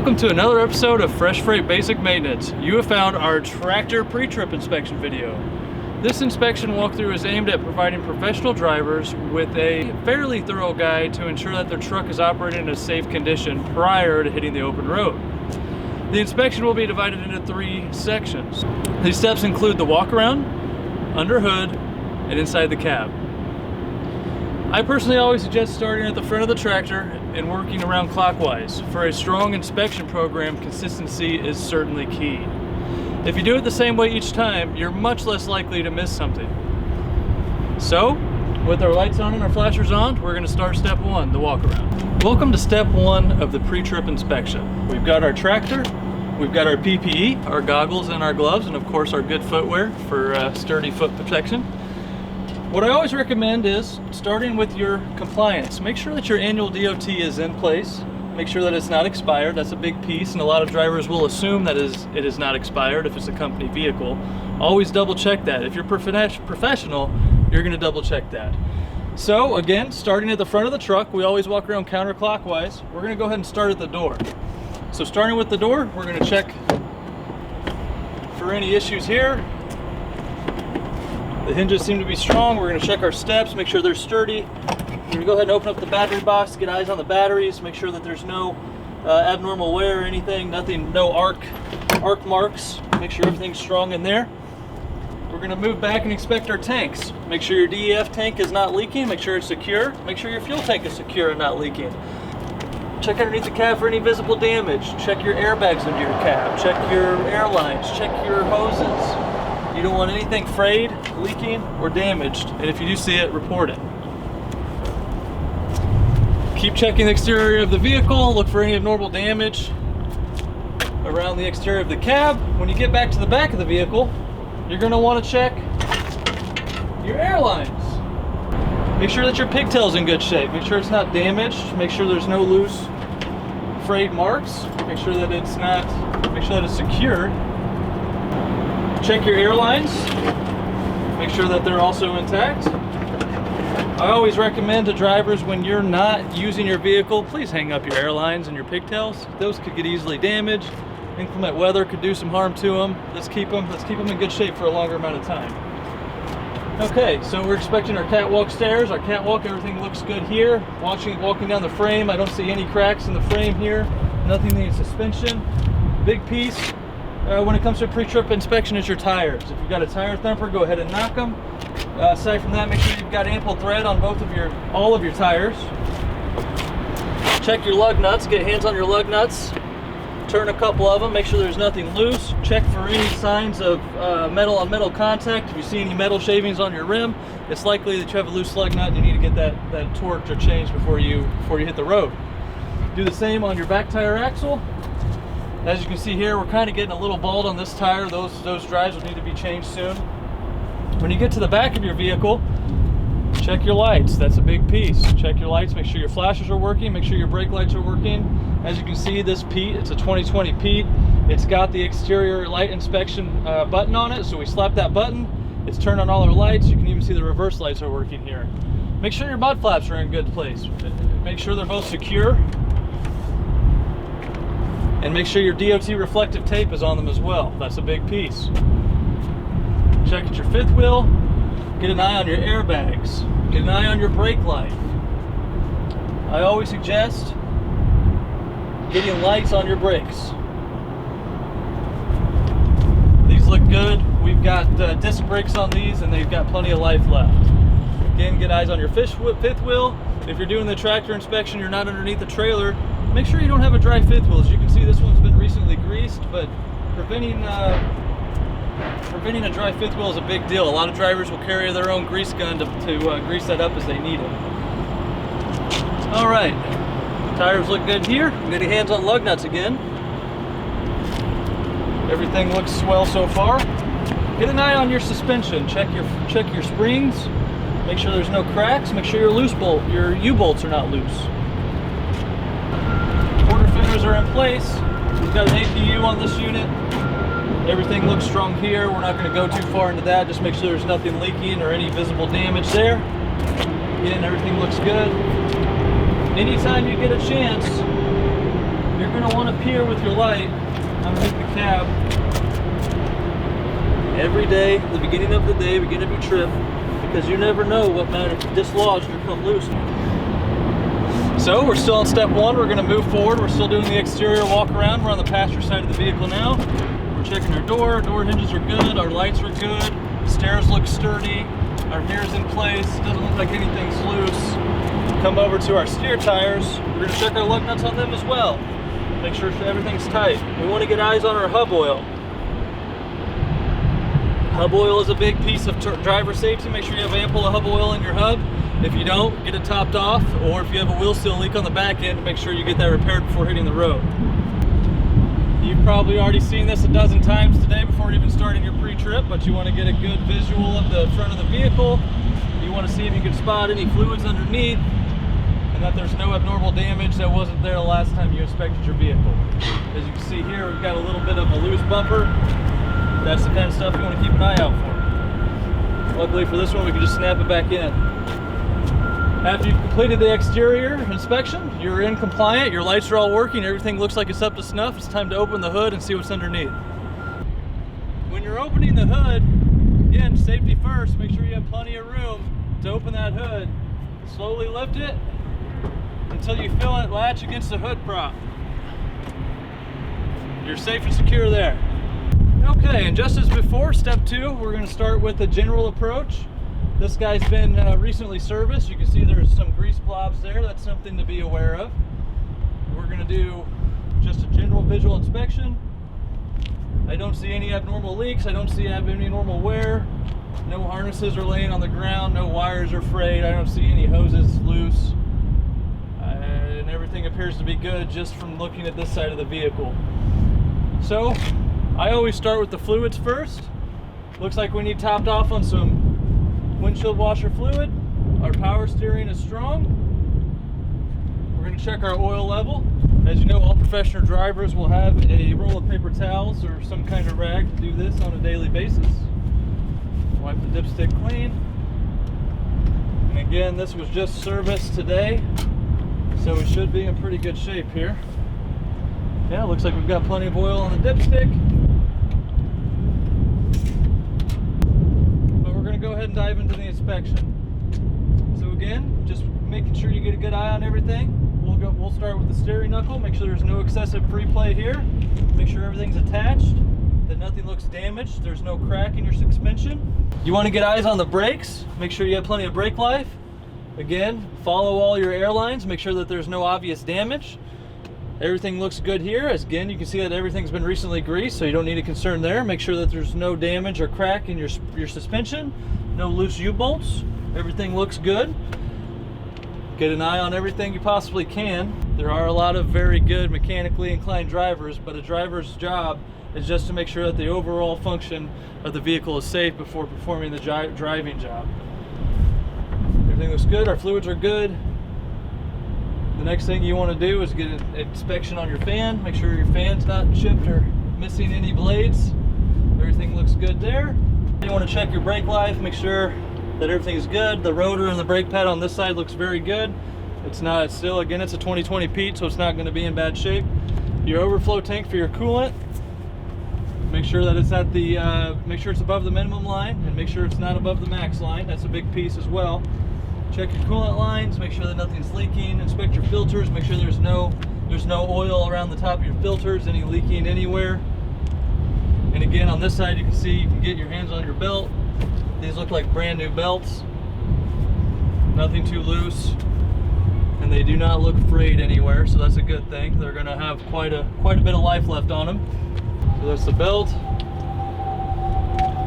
Welcome to another episode of Fresh Freight Basic Maintenance. You have found our tractor pre-trip inspection video. This inspection walkthrough is aimed at providing professional drivers with a fairly thorough guide to ensure that their truck is operating in a safe condition prior to hitting the open road. The inspection will be divided into 3 sections. These steps include the walk around, under hood, and inside the cab. I personally always suggest starting at the front of the tractor and working around clockwise. For a strong inspection program, consistency is certainly key. If you do it the same way each time, you're much less likely to miss something. So, with our lights on and our flashers on, we're going to start step 1, the walk around. Welcome to step 1 of the pre-trip inspection. We've got our tractor, we've got our PPE, our goggles and our gloves, and of course our good footwear for sturdy foot protection. What I always recommend is starting with your compliance. Make sure that your annual DOT is in place. Make sure that it's not expired. That's a big piece, and a lot of drivers will assume that it is not expired if it's a company vehicle. Always double check that. If you're professional, you're going to double check that. So again, starting at the front of the truck, we always walk around counterclockwise. We're going to go ahead and start at the door. So starting with the door, we're going to check for any issues here. The hinges seem to be strong. We're going to check our steps, make sure they're sturdy. We're going to go ahead and open up the battery box, get eyes on the batteries, make sure that there's no abnormal wear or anything, no arc marks. Make sure everything's strong in there. We're going to move back and inspect our tanks. Make sure your DEF tank is not leaking, make sure it's secure. Make sure your fuel tank is secure and not leaking. Check underneath the cab for any visible damage. Check your airbags under your cab. Check your air lines. Check your hoses. You don't want anything frayed, leaking, or damaged, and if you do see it, report it. Keep checking the exterior of the vehicle, look for any abnormal damage around the exterior of the cab. When you get back to the back of the vehicle, you're going to want to check your air lines. Make sure that your pigtail's in good shape. Make sure it's not damaged. Make sure there's no loose, frayed marks. Make sure that it's secured. Check your air lines, make sure that they're also intact. I always recommend to drivers, when you're not using your vehicle, please hang up your air lines and your pigtails. Those could get easily damaged. Inclement weather could do some harm to them. Let's keep them in good shape for a longer amount of time. Okay, so we're inspecting our catwalk stairs. Our catwalk, everything looks good here. Walking down the frame, I don't see any cracks in the frame here. Nothing needs suspension. Big piece. When it comes to a pre-trip inspection, is your tires. If you've got a tire thumper, go ahead and knock them. Aside from that, make sure you've got ample thread on all of your tires. Check your lug nuts. Get hands on your lug nuts. Turn a couple of them. Make sure there's nothing loose. Check for any signs of metal on metal contact. If you see any metal shavings on your rim, it's likely that you have a loose lug nut and you need to get that torqued or changed before you hit the road. Do the same on your back tire axle. As you can see here, we're kind of getting a little bald on this tire. Those drives will need to be changed soon. When you get to the back of your vehicle, check your lights. That's a big piece. Check your lights, make sure your flashers are working, make sure your brake lights are working. As you can see, this Pete, it's a 2020 Pete. It's got the exterior light inspection button on it, so we slap that button. It's turned on all our lights. You can even see the reverse lights are working here. Make sure your mud flaps are in good place. Make sure they're both secure. And make sure your DOT reflective tape is on them as well. That's a big piece. Check at your fifth wheel. Get an eye on your airbags. Get an eye on your brake light. I always suggest getting lights on your brakes. These look good. We've got disc brakes on these and they've got plenty of life left. Again, get eyes on your fifth wheel. If you're doing the tractor inspection, you're not underneath the trailer, make sure you don't have a dry fifth wheel. As you can see, this one's been recently greased, but preventing a dry fifth wheel is a big deal. A lot of drivers will carry their own grease gun to grease that up as they need it. All right, tires look good here. Get your hands on lug nuts again. Everything looks well so far. Get an eye on your suspension. Check your springs. Make sure there's no cracks. Make sure your U-bolts are not loose. Quarter fenders are in place. We've got an APU on this unit. Everything looks strong here. We're not going to go too far into that. Just make sure there's nothing leaking or any visible damage there. Again, everything looks good. Anytime you get a chance, You're going to want to peer with your light underneath the cab every day, the beginning of the day, beginning of your trip, because you never know what might have dislodged or come loose. So we're still on step one. We're going to move forward. We're still doing the exterior walk around. We're on the passenger side of the vehicle now. We're checking our door hinges are good, our lights are good, stairs look sturdy, our mirror's in place, doesn't look like anything's loose. Come over to our steer tires. We're going to check our lug nuts on them as well. Make sure everything's tight. We want to get eyes on our hub oil. Hub oil is a big piece of driver safety. Make sure you have ample hub oil in your hub. If you don't, get it topped off, or if you have a wheel seal leak on the back end, make sure you get that repaired before hitting the road. You've probably already seen this a dozen times today before even starting your pre-trip, but you want to get a good visual of the front of the vehicle. You want to see if you can spot any fluids underneath, and that there's no abnormal damage that wasn't there the last time you inspected your vehicle. As you can see here, we've got a little bit of a loose bumper. That's the kind of stuff you want to keep an eye out for. Luckily for this one, we can just snap it back in. After you've completed the exterior inspection, you're in compliant, your lights are all working, everything looks like it's up to snuff. It's time to open the hood and see what's underneath. When you're opening the hood, again, safety first, make sure you have plenty of room to open that hood. Slowly lift it until you feel it latch against the hood prop. You're safe and secure there. Okay, and just as before, step two, we're going to start with the general approach. This guy's been recently serviced. You can see there's some grease blobs there. That's something to be aware of. We're going to do just a general visual inspection. I don't see any abnormal leaks. I don't see any normal wear. No harnesses are laying on the ground. No wires are frayed. I don't see any hoses loose. And everything appears to be good just from looking at this side of the vehicle. So I always start with the fluids first. Looks like we need topped off on some windshield washer fluid. Our power steering is strong. We're going to check our oil level. As you know, all professional drivers will have a roll of paper towels or some kind of rag to do this on a daily basis. Wipe the dipstick clean. And again, this was just serviced today, so we should be in pretty good shape here. Yeah, looks like we've got plenty of oil on the dipstick. Go ahead and dive into the inspection. So again, just making sure you get a good eye on everything. We'll start with the steering knuckle. Make sure there's no excessive free play here. Make sure everything's attached, that nothing looks damaged. There's no crack in your suspension. You want to get eyes on the brakes. Make sure you have plenty of brake life. Again, follow all your air lines. Make sure that there's no obvious damage. Everything looks good here. As again, you can see that everything's been recently greased, so you don't need a concern there. Make sure that there's no damage or crack in your suspension, no loose U-bolts. Everything looks good. Get an eye on everything you possibly can. There are a lot of very good mechanically inclined drivers, but a driver's job is just to make sure that the overall function of the vehicle is safe before performing the driving job. Everything looks good. Our fluids are good. The next thing you want to do is get an inspection on your fan. Make sure your fan's not chipped or missing any blades. Everything looks good there. You want to check your brake life. Make sure that everything is good. The rotor and the brake pad on this side looks very good. It's still, again, it's a 2020 Pete, so it's not going to be in bad shape. Your overflow tank for your coolant. Make sure that it's at the, make sure it's above the minimum line, and make sure it's not above the max line. That's a big piece as well. Check your coolant lines, make sure that nothing's leaking. Inspect your filters, make sure there's no oil around the top of your filters, any leaking anywhere. And again, on this side, you can see you can get your hands on your belt. These look like brand new belts. Nothing too loose, and they do not look frayed anywhere, so that's a good thing. They're going to have quite a bit of life left on them. So that's the belt.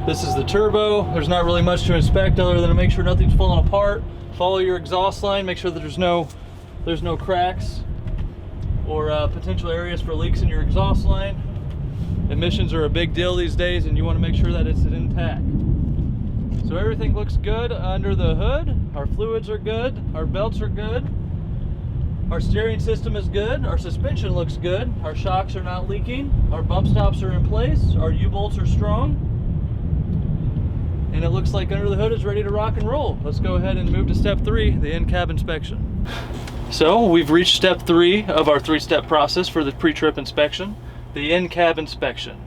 This is the turbo. There's not really much to inspect other than to make sure nothing's falling apart. Follow your exhaust line, make sure that there's no cracks or potential areas for leaks in your exhaust line. Emissions are a big deal these days, and you want to make sure that it's intact. So everything looks good under the hood. Our fluids are good, our belts are good, our steering system is good, our suspension looks good, our shocks are not leaking, our bump stops are in place, our U-bolts are strong. And it looks like under the hood is ready to rock and roll. Let's go ahead and move to step 3, the in-cab inspection. So we've reached step 3 of our 3-step process for the pre-trip inspection, the in-cab inspection.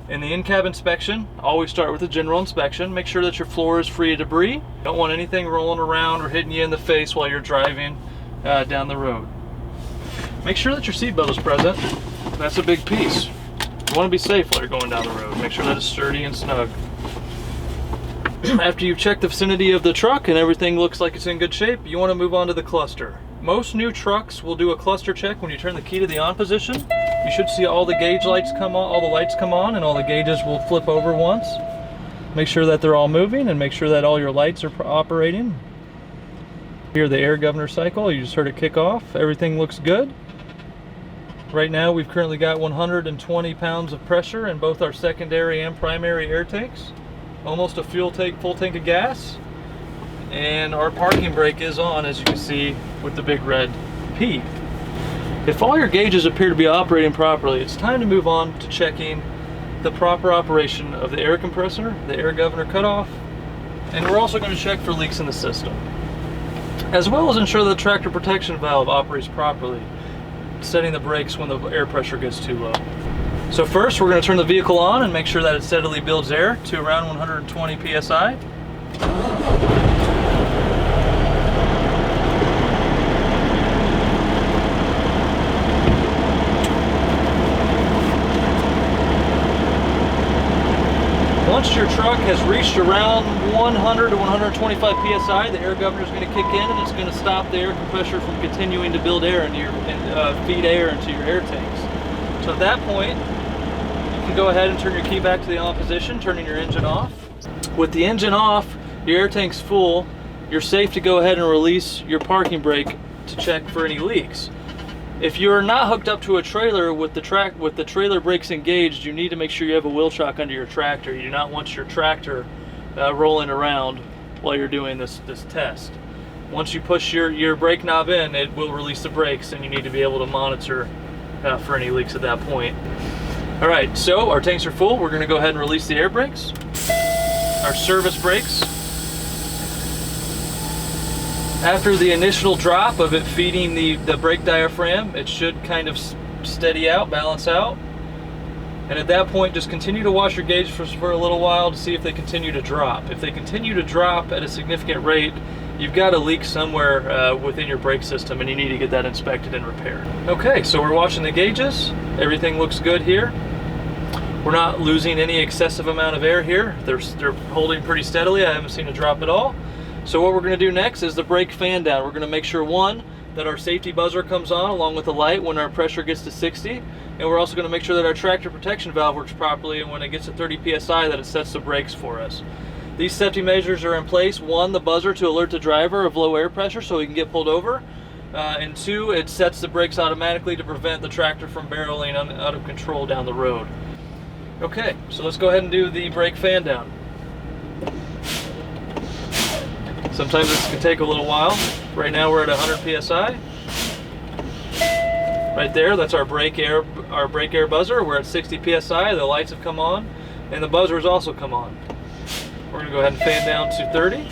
In the in-cab inspection, always start with a general inspection. Make sure that your floor is free of debris. Don't want anything rolling around or hitting you in the face while you're driving down the road. Make sure that your seatbelt is present. That's a big piece. You want to be safe while you're going down the road. Make sure that it's sturdy and snug. After you've checked the vicinity of the truck and everything looks like it's in good shape, you want to move on to the cluster. Most new trucks will do a cluster check when you turn the key to the on position. You should see all the gauge lights come on, all the lights come on, and all the gauges will flip over once. Make sure that they're all moving and make sure that all your lights are operating. Hear the air governor cycle, you just heard it kick off. Everything looks good. Right now we've currently got 120 pounds of pressure in both our secondary and primary air tanks. Almost a full tank of gas. And our parking brake is on, as you can see with the big red P. If all your gauges appear to be operating properly, it's time to move on to checking the proper operation of the air compressor, the air governor cutoff, and we're also going to check for leaks in the system, as well as ensure the tractor protection valve operates properly, setting the brakes when the air pressure gets too low. So first, we're going to turn the vehicle on and make sure that it steadily builds air to around 120 psi. Once your truck has reached around 100 to 125 psi, the air governor is going to kick in and it's going to stop the air compressor from continuing to build air into your feed air into your air tanks. So at that point, you can go ahead and turn your key back to the on position, turning your engine off. With the engine off, your air tank's full, you're safe to go ahead and release your parking brake to check for any leaks. If you're not hooked up to a trailer with the trailer brakes engaged, you need to make sure you have a wheel chock under your tractor. You do not want your tractor rolling around while you're doing this test. Once you push your brake knob in, it will release the brakes, and you need to be able to monitor for any leaks at that point. All right, so our tanks are full. We're going to go ahead and release the air brakes, our service brakes. After the initial drop of it feeding the brake diaphragm, it should kind of steady out, balance out. And at that point, just continue to wash your gauge for a little while to see if they continue to drop. If they continue to drop at a significant rate, you've got a leak somewhere within your brake system and you need to get that inspected and repaired. Okay, so we're watching the gauges. Everything looks good here. We're not losing any excessive amount of air here. They're holding pretty steadily. I haven't seen a drop at all. So what we're going to do next is the brake fan down. We're going to make sure, one, that our safety buzzer comes on along with the light when our pressure gets to 60. And we're also going to make sure that our tractor protection valve works properly, and when it gets to 30 psi that it sets the brakes for us. These safety measures are in place. One, the buzzer to alert the driver of low air pressure so he can get pulled over. And two, it sets the brakes automatically to prevent the tractor from barreling out of control down the road. Okay, so let's go ahead and do the brake fan down. Sometimes this can take a little while. Right now we're at 100 psi. Right there, that's our brake air buzzer. We're at 60 psi. The lights have come on, and the buzzer has also come on. We're going to go ahead and fan down to 30.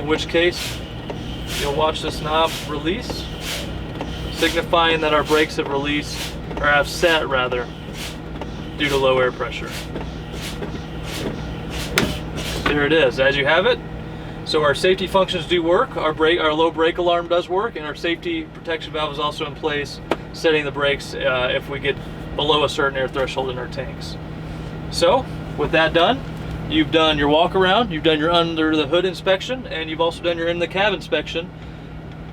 In which case, you'll watch this knob release, signifying that our brakes have released, or have set rather, due to low air pressure. There it is. As you have it. So our safety functions do work, our low brake alarm does work, and our safety protection valve is also in place, setting the brakes if we get below a certain air threshold in our tanks. So, with that done, you've done your walk around, you've done your under the hood inspection, and you've also done your in the cab inspection.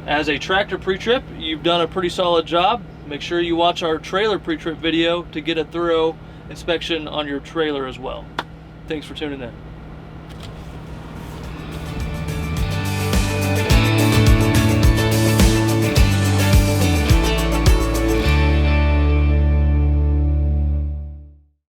As a tractor pre-trip, you've done a pretty solid job. Make sure you watch our trailer pre-trip video to get a thorough inspection on your trailer as well. Thanks for tuning in.